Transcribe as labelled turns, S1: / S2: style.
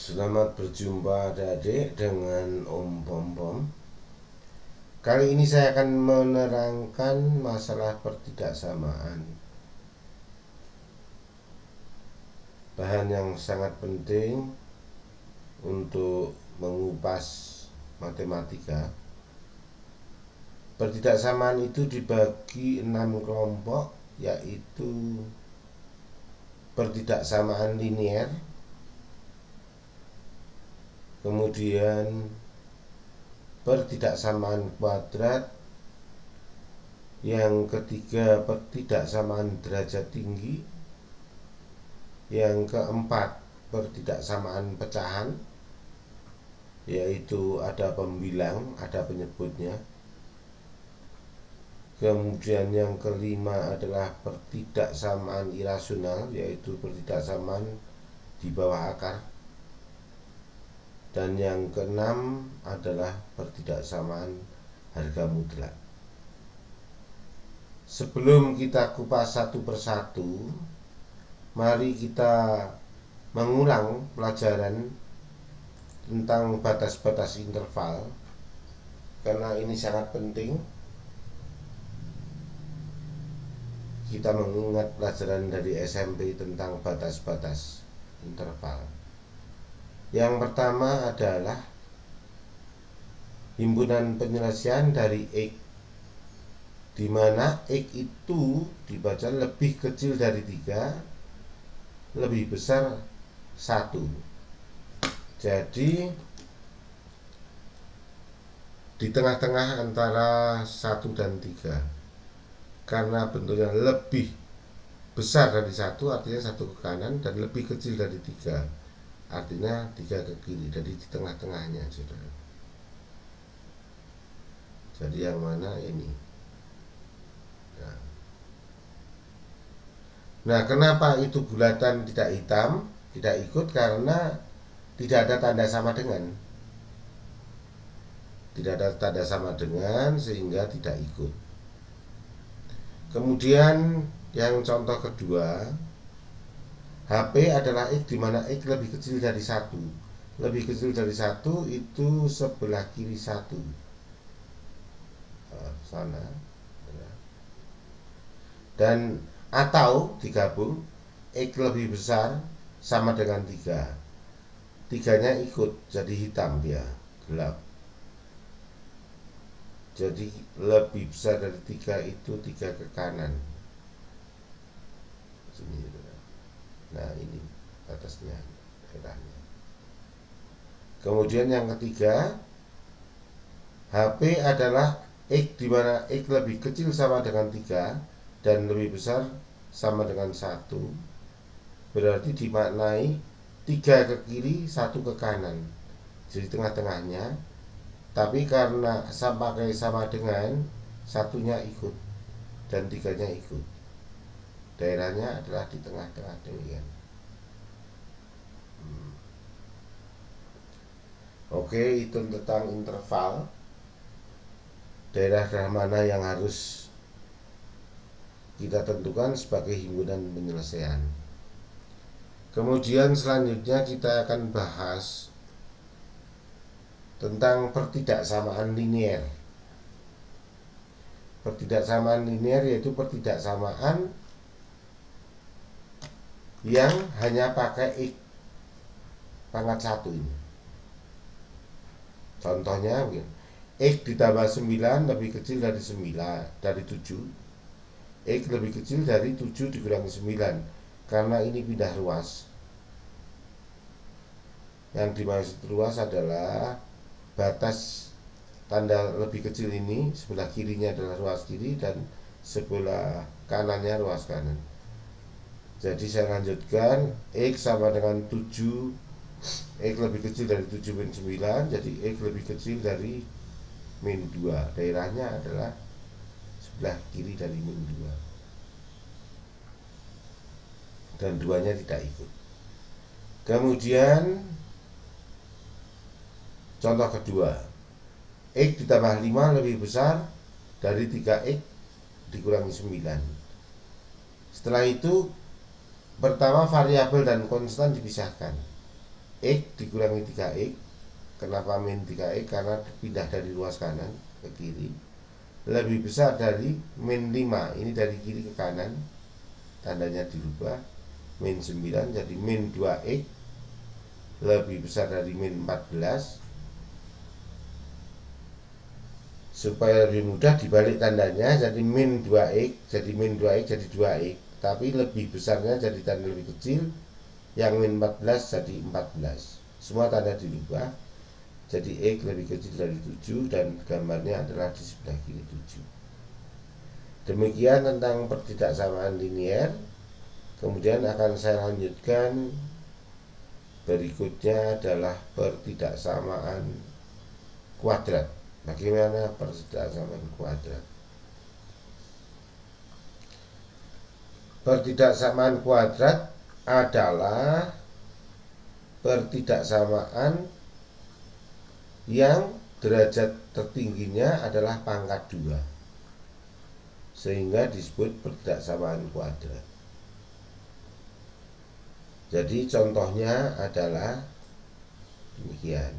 S1: Selamat berjumpa adik-adik dengan Om Pom Pom. Kali ini saya akan menerangkan masalah pertidaksamaan. Bahan yang sangat penting untuk mengupas matematika. Pertidaksamaan itu dibagi 6 kelompok, yaitu pertidaksamaan linier, kemudian pertidaksamaan kuadrat, yang ketiga pertidaksamaan derajat tinggi, yang keempat pertidaksamaan pecahan, yaitu ada pembilang, ada penyebutnya. Kemudian yang kelima adalah pertidaksamaan irasional, yaitu pertidaksamaan di bawah akar. Dan yang keenam adalah pertidaksamaan harga mutlak. Sebelum kita kupas satu persatu, mari kita mengulang pelajaran tentang batas-batas interval, karena ini sangat penting. Kita mengingat pelajaran dari SMP tentang batas-batas interval. Yang pertama adalah himpunan penyelesaian dari X, di mana X itu dibaca lebih kecil dari 3, lebih besar 1. Jadi di tengah-tengah antara 1 dan 3. Karena bentuknya lebih besar dari 1, artinya 1 ke kanan, dan lebih kecil dari 3, artinya 3 ke kiri. Jadi di tengah-tengahnya, saudara. Jadi yang mana ini? Nah, kenapa itu bulatan tidak hitam, tidak ikut? Karena tidak ada tanda sama dengan. Tidak ada tanda sama dengan, sehingga tidak ikut. Kemudian yang contoh kedua, HP adalah X, di mana X lebih kecil dari 1. Lebih kecil dari 1 itu sebelah kiri 1. Sana. Dan atau digabung, X lebih besar sama dengan 3. 3-nya ikut, jadi hitam dia, gelap. Jadi lebih besar dari 3 itu 3 ke kanan. Sini. Nah, ini atasnya, daerahnya. Kemudian yang ketiga, HP adalah X, di mana X lebih kecil sama dengan 3 dan lebih besar sama dengan 1. Berarti dimaknai 3 ke kiri, 1 ke kanan. Jadi tengah-tengahnya. Tapi karena sama dengan, 1-nya ikut dan 3-nya ikut. Daerahnya adalah di tengah-tengah demikian. Oke, itu tentang interval. Daerah mana yang harus kita tentukan sebagai himpunan penyelesaian. Kemudian selanjutnya kita akan bahas tentang pertidaksamaan linier. Pertidaksamaan linier yaitu pertidaksamaan yang hanya pakai X pangkat 1 ini. Contohnya X ditambah 9 lebih kecil dari 7. X lebih kecil dari 7 dikurangi 9. Karena ini pindah ruas. Yang dimaksud ruas adalah batas tanda lebih kecil ini, sebelah kirinya adalah ruas kiri dan sebelah kanannya ruas kanan. Jadi saya lanjutkan, X sama dengan 7, X lebih kecil dari 7 min 9, jadi X lebih kecil dari min 2. Daerahnya adalah sebelah kiri dari min 2. Dan 2-nya tidak ikut. Kemudian contoh kedua, X ditambah 5 lebih besar dari 3X dikurangi 9. Setelah itu, pertama variabel dan konstan dipisahkan. X dikurangi 3X. Kenapa min 3X? Karena pindah dari ruas kanan ke kiri, lebih besar dari min 5. Ini dari kiri ke kanan, tandanya dirubah. Min 9 jadi min 2X lebih besar dari min 14. Supaya lebih mudah dibalik tandanya, jadi min 2X jadi min 2X jadi 2X, tapi lebih besarnya jadi tanda lebih kecil. Yang min 14 jadi 14. Semua tanda dirubah, jadi X lebih kecil dari 7 dan gambarnya adalah di sebelah kiri 7. Demikian tentang pertidaksamaan linier. Kemudian akan saya lanjutkan, berikutnya adalah pertidaksamaan kuadrat. Bagaimana pertidaksamaan kuadrat? Pertidaksamaan kuadrat adalah pertidaksamaan yang derajat tertingginya adalah pangkat 2, sehingga disebut pertidaksamaan kuadrat. Jadi contohnya adalah demikian.